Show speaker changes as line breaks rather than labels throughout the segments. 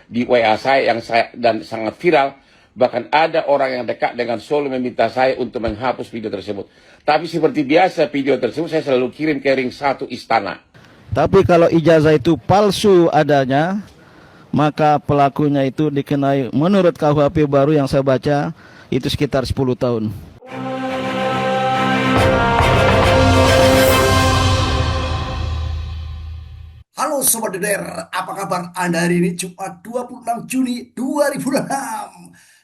di WA saya yang dan sangat viral. Bahkan ada orang yang dekat dengan Solo meminta saya untuk menghapus video tersebut. Tapi seperti biasa video tersebut saya selalu kirim ke ring 1 istana.
Tapi kalau ijazah itu palsu adanya, maka pelakunya itu dikenai menurut KUHP baru yang saya baca itu sekitar 10 tahun.
Halo Sobat DDR, apa kabar Anda hari ini Jumat 26 Juni 2006?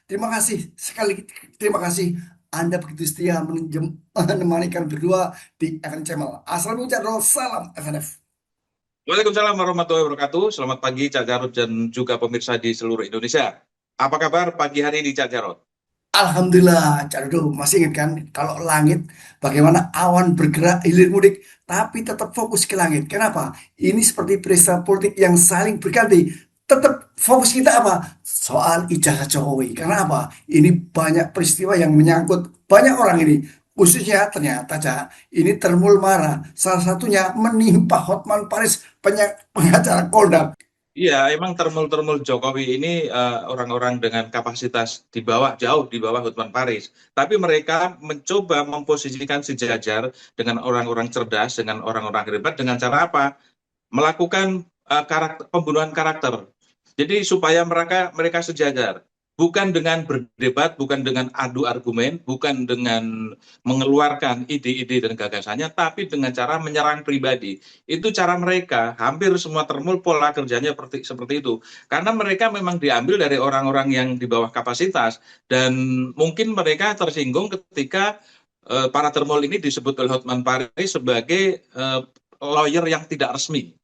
Terima kasih Anda begitu setia menemani kami berdua di FNF Channel. Assalamualaikum, salam FNF.
Waalaikumsalam warahmatullahi wabarakatuh. Selamat pagi Cak Jarod dan juga pemirsa di seluruh Indonesia. Apa kabar pagi hari ini Cak Jarod?
Alhamdulillah, Cak Dodo masih ingat kan kalau langit bagaimana awan bergerak hilir mudik tapi tetap fokus ke langit. Kenapa? Ini seperti peristiwa politik yang saling berganti. Tetap fokus kita apa? Soal ijazah Jokowi. Karena apa? Ini banyak peristiwa yang menyangkut banyak orang ini. Khususnya ternyata Cak, ini termul marah. Salah satunya menimpa Hotman Paris, pengacara Kolda.
Iya, emang termul-termul Jokowi ini orang-orang dengan kapasitas jauh di bawah Hotman Paris. Tapi mereka mencoba memposisikan sejajar dengan orang-orang cerdas, dengan orang-orang hebat, dengan cara apa? Melakukan pembunuhan karakter. Jadi supaya mereka sejajar. Bukan dengan berdebat, bukan dengan adu argumen, bukan dengan mengeluarkan ide-ide dan gagasannya, tapi dengan cara menyerang pribadi. Itu cara mereka, hampir semua termul pola kerjanya seperti itu. Karena mereka memang diambil dari orang-orang yang di bawah kapasitas, dan mungkin mereka tersinggung ketika para termul ini disebut oleh Hotman Paris sebagai lawyer yang tidak resmi.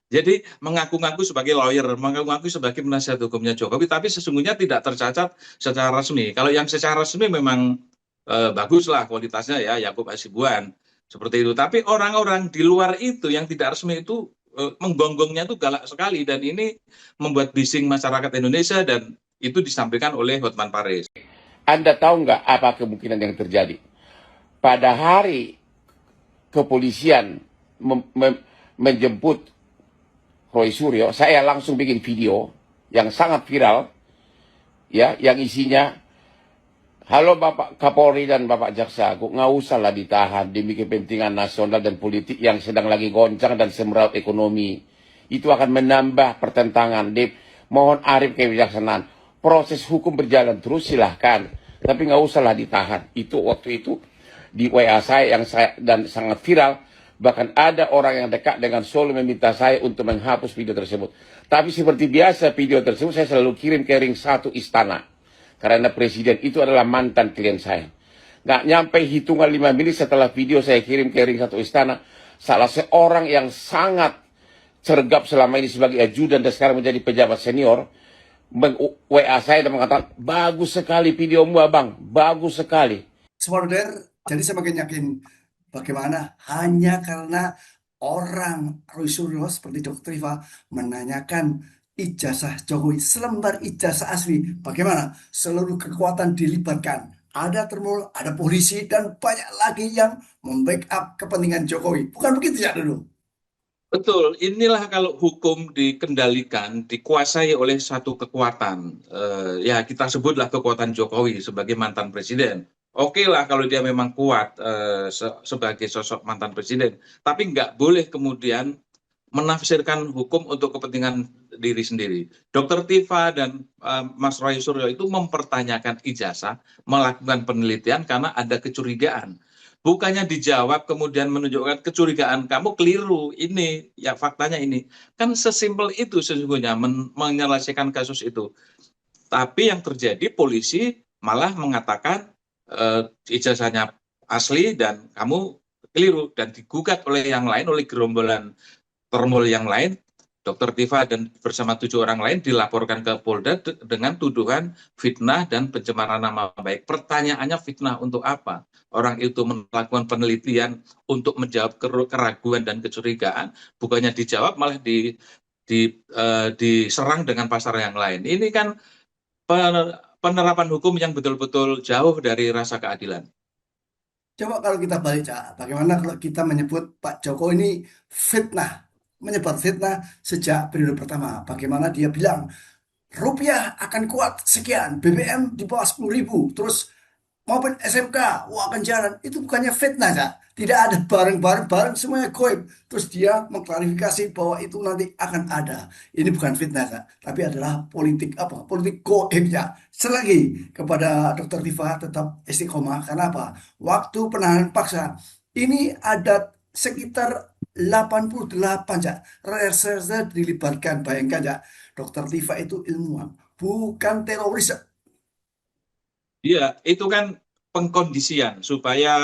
Jadi mengaku-ngaku sebagai lawyer, mengaku-ngaku sebagai penasihat hukumnya Jokowi, tapi sesungguhnya tidak tercatat secara resmi. Kalau yang secara resmi memang baguslah kualitasnya ya, Yakub Hasibuan seperti itu. Tapi orang-orang di luar itu yang tidak resmi itu menggonggongnya itu galak sekali, dan ini membuat bising masyarakat Indonesia, dan itu disampaikan oleh Hotman Paris.
Anda tahu nggak apa kemungkinan yang terjadi? Pada hari kepolisian menjemput Roy Suryo, saya langsung bikin video yang sangat viral, ya, yang isinya, halo Bapak Kapolri dan Bapak Jaksa Agung, nggak usahlah ditahan demi kepentingan nasional dan politik yang sedang lagi goncang dan semeraut ekonomi. Itu akan menambah pertentangan. Mohon arif kebijaksanaan. Proses hukum berjalan terus, silahkan. Tapi nggak usahlah ditahan. Itu waktu itu di WA saya yang dan sangat viral. Bahkan ada orang yang dekat dengan Solo meminta saya untuk menghapus video tersebut. Tapi seperti biasa video tersebut saya selalu kirim ke ring 1 istana. Karena presiden itu adalah mantan klien saya. Nggak nyampe hitungan 5 menit setelah video saya kirim ke ring 1 istana, salah seorang yang sangat cergap selama ini sebagai ajudan dan sekarang menjadi pejabat senior, WA saya dan mengatakan, bagus sekali videomu abang, bagus sekali.
Saudara, jadi saya makin yakin bagaimana hanya karena orang Roy Suryo seperti Dr. Iva menanyakan ijazah Jokowi, selembar ijazah asli. Bagaimana seluruh kekuatan dilibatkan. Ada termul, ada polisi, dan banyak lagi yang membackup kepentingan Jokowi. Bukan begitu ya dulu?
Betul, inilah kalau hukum dikendalikan, dikuasai oleh satu kekuatan. Ya kita sebutlah kekuatan Jokowi sebagai mantan presiden. Oke lah kalau dia memang kuat sebagai sosok mantan presiden. Tapi nggak boleh kemudian menafsirkan hukum untuk kepentingan diri sendiri. Dr. Tifa dan Mas Roy Suryo itu mempertanyakan ijazah, melakukan penelitian karena ada kecurigaan. Bukannya dijawab kemudian menunjukkan kecurigaan kamu keliru, ini ya faktanya ini. Kan sesimpel itu sesungguhnya menyelesaikan kasus itu. Tapi yang terjadi polisi malah mengatakan ijazahnya asli dan kamu keliru, dan digugat oleh yang lain, oleh gerombolan termul yang lain. Dr. Tifa dan bersama 7 orang lain dilaporkan ke Polda dengan tuduhan fitnah dan pencemaran nama baik. Pertanyaannya, fitnah untuk apa? Orang itu melakukan penelitian untuk menjawab keraguan dan kecurigaan, bukannya dijawab malah diserang dengan pasal yang lain. Ini kan penerapan hukum yang betul-betul jauh dari rasa keadilan.
Coba kalau kita baca, bagaimana kalau kita menyebut Pak Jokowi ini fitnah, menyebar fitnah sejak periode pertama. Bagaimana dia bilang rupiah akan kuat sekian, BBM di bawah 10.000, terus maupun SMK, wah akan jalan. Itu bukannya fitnah, Kak. Tidak ada bareng-bareng, semuanya goib. Terus dia mengklarifikasi bahwa itu nanti akan ada. Ini bukan fitnah, Kak. Tapi adalah politik apa? Politik goib ya. Selagi kepada Dr. Tifa tetap istiqomah. Karena apa? Waktu penahanan paksa ini ada sekitar 88, Cak. Reserse dilibatkan. Bayangkan, Cak. Dr. Tifa itu ilmuwan, bukan teroris.
Iya, itu kan pengkondisian supaya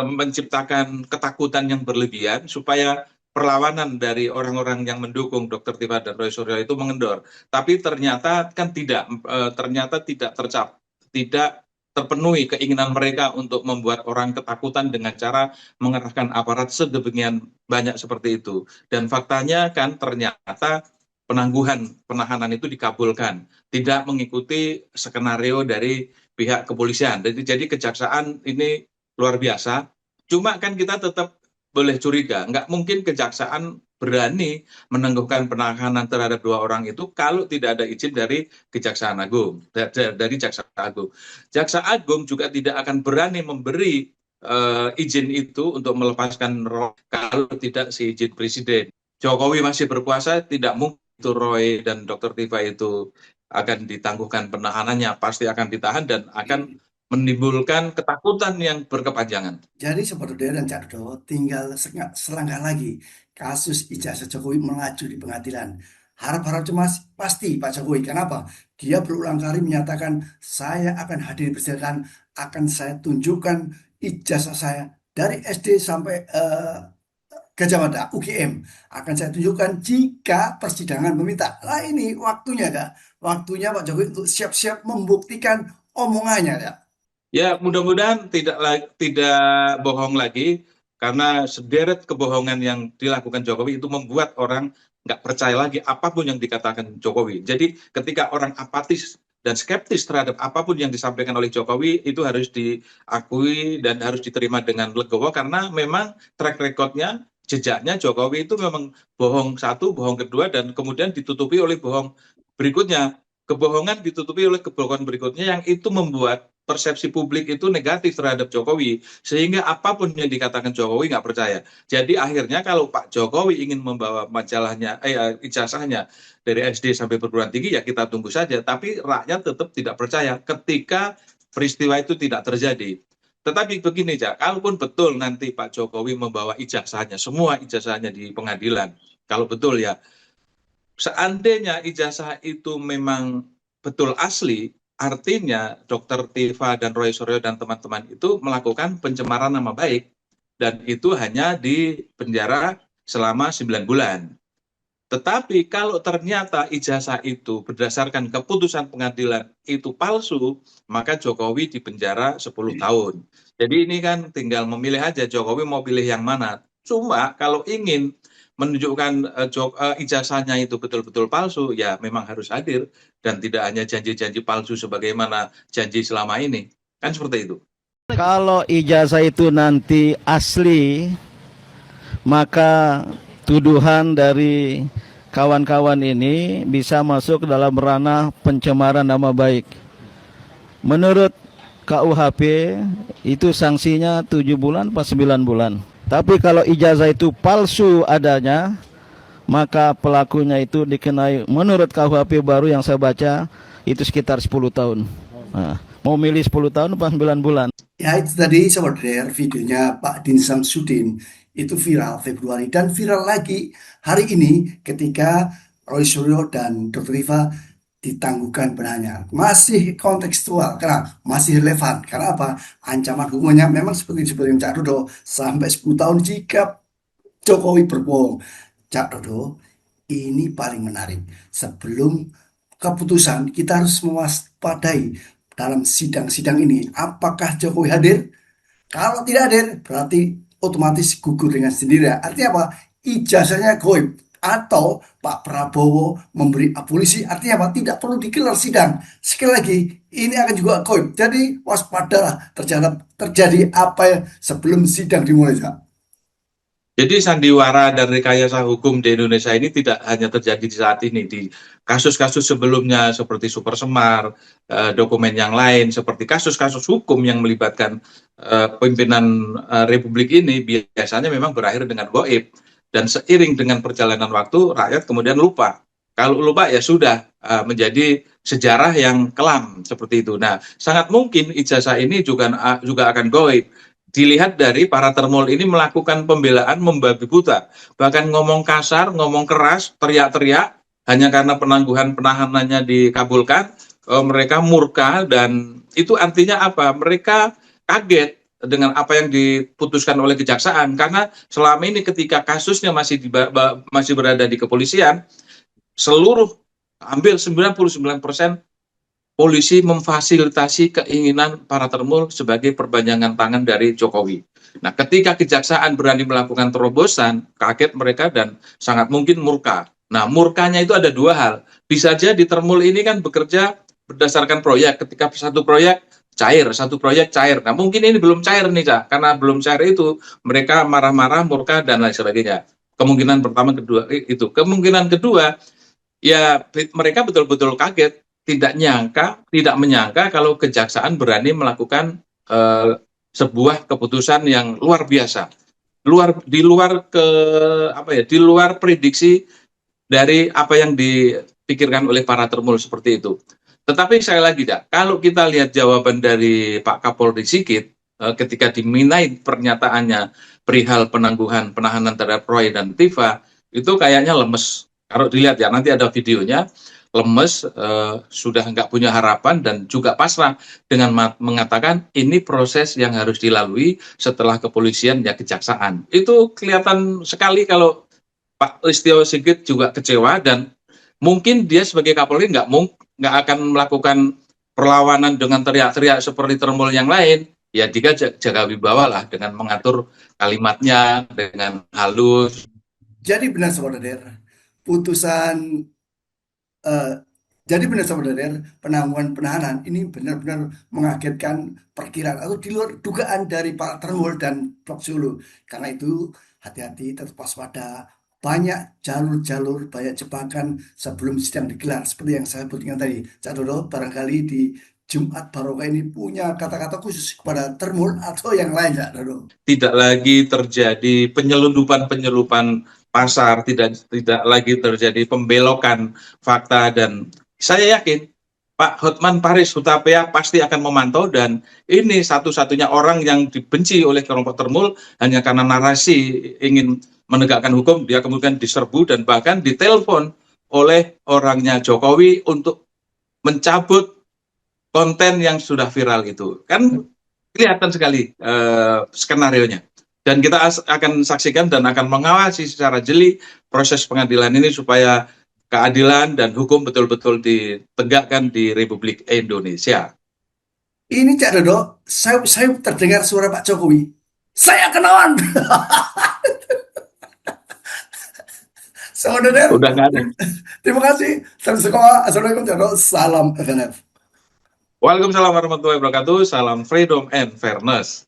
menciptakan ketakutan yang berlebihan supaya perlawanan dari orang-orang yang mendukung Dr. Tifa dan Roy Suryo itu mengendor. Tapi ternyata kan tidak, ternyata tidak terpenuhi keinginan mereka untuk membuat orang ketakutan dengan cara mengerahkan aparat sedemikian banyak seperti itu. Dan faktanya kan ternyata penahanan itu dikabulkan, tidak mengikuti skenario dari pihak kepolisian. Jadi kejaksaan ini luar biasa. Cuma kan kita tetap boleh curiga, nggak mungkin kejaksaan berani menangguhkan penahanan terhadap dua orang itu kalau tidak ada izin dari Kejaksaan Agung, dari Jaksa Agung. Jaksa Agung juga tidak akan berani memberi izin itu untuk melepaskan Roy kalau tidak seizin Presiden. Jokowi masih berkuasa, tidak mungkin itu Roy dan Dr. Tifa itu akan ditangguhkan penahanannya, pasti akan ditahan dan akan menimbulkan ketakutan yang berkepanjangan.
Jadi Sobat Udara dan Cak Dodo, tinggal selangkah lagi kasus ijazah Jokowi melaju di pengadilan. Harap-harap cemas pasti Pak Jokowi. Kenapa? Dia berulang kali menyatakan saya akan hadir di persidangan, akan saya tunjukkan ijazah saya dari SD sampai Gajah Mada, UGM. Akan saya tunjukkan jika persidangan meminta. Nah ini waktunya, Kak. Waktunya Pak Jokowi untuk siap-siap membuktikan omongannya, Kak.
Ya, mudah-mudahan tidak bohong lagi, karena sederet kebohongan yang dilakukan Jokowi itu membuat orang nggak percaya lagi apapun yang dikatakan Jokowi. Jadi ketika orang apatis dan skeptis terhadap apapun yang disampaikan oleh Jokowi, itu harus diakui dan harus diterima dengan legowo, karena memang track recordnya, jejaknya Jokowi itu memang bohong satu, bohong kedua, dan kemudian ditutupi oleh bohong berikutnya. Kebohongan ditutupi oleh kebohongan berikutnya yang itu membuat persepsi publik itu negatif terhadap Jokowi, sehingga apapun yang dikatakan Jokowi nggak percaya. Jadi akhirnya kalau Pak Jokowi ingin membawa majalahnya, ijazahnya dari SD sampai perguruan tinggi, ya kita tunggu saja. Tapi rakyat tetap tidak percaya ketika peristiwa itu tidak terjadi. Tetapi begini, Cak, kalaupun betul nanti Pak Jokowi membawa ijazahnya, semua ijazahnya di pengadilan, kalau betul ya, seandainya ijazah itu memang betul asli, artinya Dr. Tifa dan Roy Suryo dan teman-teman itu melakukan pencemaran nama baik, dan itu hanya di penjara selama 9 bulan. Tetapi kalau ternyata ijazah itu berdasarkan keputusan pengadilan itu palsu, maka Jokowi dipenjara 10 tahun. Jadi ini kan tinggal memilih aja Jokowi mau pilih yang mana. Cuma kalau ingin menunjukkan ijazahnya itu betul-betul palsu, ya memang harus hadir dan tidak hanya janji-janji palsu sebagaimana janji selama ini. Kan seperti itu.
Kalau ijazah itu nanti asli, maka tuduhan dari kawan-kawan ini bisa masuk dalam ranah pencemaran nama baik. Menurut KUHP itu sanksinya 7 bulan pas 9 bulan. Tapi kalau ijazah itu palsu adanya, maka pelakunya itu dikenai, menurut KUHP baru yang saya baca, itu sekitar 10 tahun. Nah, mau milih 10 tahun pas 9 bulan.
Ya itu tadi Sobat Dare, videonya Pak Din Samsudin itu viral Februari dan viral lagi hari ini ketika Roy Suryo dan Dr. Tifa ditangguhkan penahanannya. Masih kontekstual karena masih relevan. Karena apa? Ancaman hukumannya memang seperti yang Cak Dodo sampai 10 tahun jika Jokowi berbohong. Cak Dodo, ini paling menarik. Sebelum keputusan kita harus mewaspadai dalam sidang-sidang ini. Apakah Jokowi hadir? Kalau tidak hadir, berarti otomatis gugur dengan sendiri. Artinya apa? Ijazahnya goib. Atau Pak Prabowo memberi abolisi. Artinya apa? Tidak perlu digelar sidang. Sekali lagi, ini akan juga goib. Jadi waspadalah terjadi apa yang sebelum sidang dimulai.
Jadi sandiwara dan rekayasa hukum di Indonesia ini tidak hanya terjadi di saat ini, di kasus-kasus sebelumnya seperti Super Semar, dokumen yang lain, seperti kasus-kasus hukum yang melibatkan pimpinan Republik ini biasanya memang berakhir dengan goib. Dan seiring dengan perjalanan waktu, rakyat kemudian lupa. Kalau lupa ya sudah menjadi sejarah yang kelam seperti itu. Nah, sangat mungkin ijazah ini juga akan goib. Dilihat dari para termul ini melakukan pembelaan membabi buta, bahkan ngomong kasar, ngomong keras, teriak-teriak, hanya karena penangguhan penahanannya dikabulkan, mereka murka, dan itu artinya apa? Mereka kaget dengan apa yang diputuskan oleh kejaksaan, karena selama ini ketika kasusnya masih berada di kepolisian, hampir 99% polisi memfasilitasi keinginan para termul sebagai perpanjangan tangan dari Jokowi. Nah, ketika kejaksaan berani melakukan terobosan, kaget mereka dan sangat mungkin murka. Nah, murkanya itu ada dua hal. Bisa saja di termul ini kan bekerja berdasarkan proyek. Ketika satu proyek cair. Nah, mungkin ini belum cair nih, Cak. Karena belum cair itu, mereka marah-marah, murka, dan lain sebagainya. Kemungkinan pertama, kedua itu. Kemungkinan kedua, ya mereka betul-betul kaget. Tidak menyangka kalau kejaksaan berani melakukan sebuah keputusan yang luar biasa, di luar prediksi dari apa yang dipikirkan oleh para termul seperti itu. Tetapi sekali lagi, kalau kita lihat jawaban dari Pak Kapolri Sigit ketika diminai pernyataannya perihal penahanan terhadap Roy dan Tifa, itu kayaknya lemes. Kalau dilihat ya, nanti ada videonya, lemes, sudah nggak punya harapan dan juga pasrah dengan mengatakan ini proses yang harus dilalui setelah kepolisian ya kejaksaan. Itu kelihatan sekali kalau Pak Listio Sigit juga kecewa, dan mungkin dia sebagai Kapolri nggak akan melakukan perlawanan dengan teriak-teriak seperti termul yang lain. Ya dia jaga wibawa lah dengan mengatur kalimatnya dengan halus.
Jadi benar saudara, putusan eh, jadi benar saudara, penangguhan penahanan ini benar-benar mengagetkan perkiraan atau di luar dugaan dari Pak Termul dan Prof Zulu. Karena itu hati-hati, tetap waspada. Banyak jalur-jalur, banyak jebakan sebelum sidang digelar. Seperti yang saya sebutkan tadi. Cak Dodo, barangkali di Jumat Barokah ini punya kata-kata khusus kepada Termul atau yang lain, Cak Dodo.
Tidak lagi terjadi penyelundupan pasar, tidak lagi terjadi pembelokan fakta, dan saya yakin Pak Hotman Paris Hutapea pasti akan memantau, dan ini satu-satunya orang yang dibenci oleh kelompok termul hanya karena narasi ingin menegakkan hukum, dia kemudian diserbu dan bahkan ditelepon oleh orangnya Jokowi untuk mencabut konten yang sudah viral itu. Kan kelihatan sekali skenarionya. Dan kita akan saksikan dan akan mengawasi secara jeli proses pengadilan ini supaya keadilan dan hukum betul-betul ditegakkan di Republik Indonesia.
Ini Cak Dodo, saya terdengar suara Pak Jokowi. Saya kenalan. Saudara,
Udah nggak ada.
terima kasih. Salam sekolah. Assalamualaikum Cak Dodo. Salam FNF.
Waalaikumsalam warahmatullahi wabarakatuh. Salam freedom and fairness.